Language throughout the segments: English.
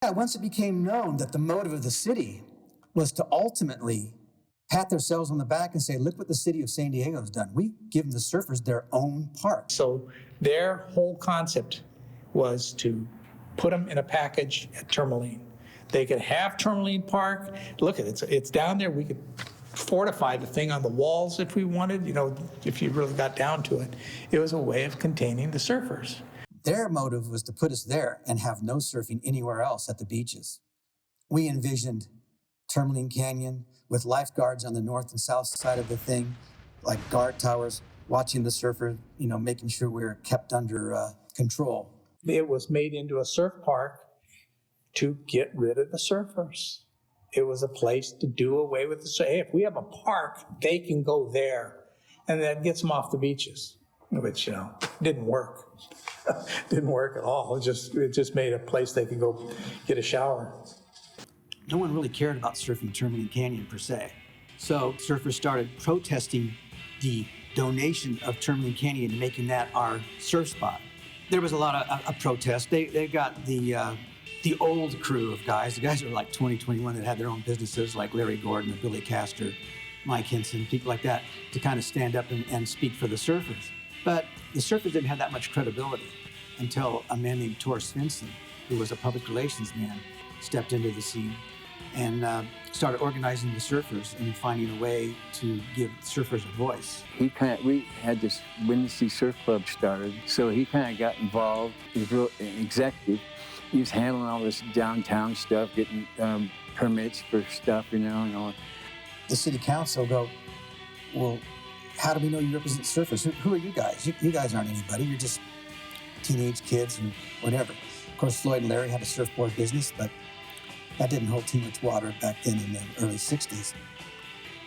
Yeah, once it became known that the motive of the city was to ultimately pat themselves on the back and say, look what the city of San Diego has done. We've given the surfers their own park. So their whole concept was to put them in a package at Tourmaline. They could have Tourmaline Park. Look at it, it's down there. We could fortify the thing on the walls if we wanted, if you really got down to it. It was a way of containing the surfers. Their motive was to put us there and have no surfing anywhere else at the beaches. We envisioned Tourmaline Canyon with lifeguards on the north and south side of the thing, like guard towers, watching the surfer, making sure we were kept under control. It was made into a surf park to get rid of the surfers. It was a place to do away with hey, if we have a park, they can go there. And that gets them off the beaches, which, didn't work. Didn't work at all. It just made a place they could go get a shower. No one really cared about surfing Tourmaline Canyon per se. So surfers started protesting the donation of Tourmaline Canyon and making that our surf spot. There was a lot of protest. They got the old crew of guys. The guys who were like 20, 21 that had their own businesses, like Larry Gordon and Billy Castor, Mike Henson, people like that, to kind of stand up and speak for the surfers. But the surfers didn't have that much credibility until a man named Tor Svensson, who was a public relations man, stepped into the scene and started organizing the surfers and finding a way to give surfers a voice. We had this Windy Surf Club started, so he kind of got involved. He was real executive. He was handling all this downtown stuff, getting permits for stuff, and all. The city council go, well, how do we know you represent surfers? Who are you guys? You guys aren't anybody. You're just teenage kids and whatever. Of course, Floyd and Larry had a surfboard business, but that didn't hold too much water back then in the early 60s.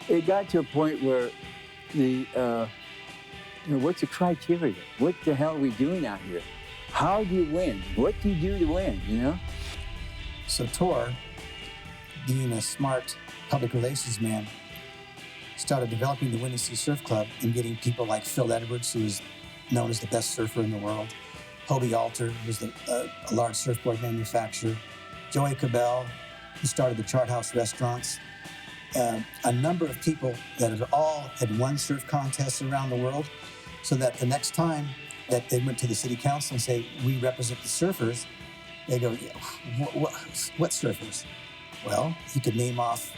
It got to a point where what's the criteria? What the hell are we doing out here? How do you win? What do you do to win, So Tor, being a smart public relations man, started developing the Windy Surf Club and getting people like Phil Edwards, who was known as the best surfer in the world, Hobie Alter, who was a large surfboard manufacturer, Joey Cabell, who started the Chart House restaurants, a number of people that had won surf contests around the world, so that the next time that they went to the city council and say, we represent the surfers, they go, what surfers? Well, you could name off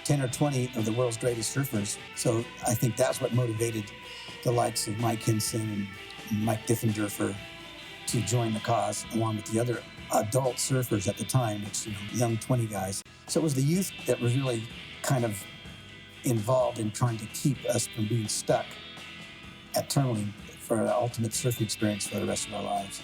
10 or 20 of the world's greatest surfers. So I think that's what motivated the likes of Mike Henson and Mike Diffenderfer to join the cause, along with the other adult surfers at the time, which, young 20 guys. So it was the youth that was really kind of involved in trying to keep us from being stuck at Tourmaline for an ultimate surfing experience for the rest of our lives.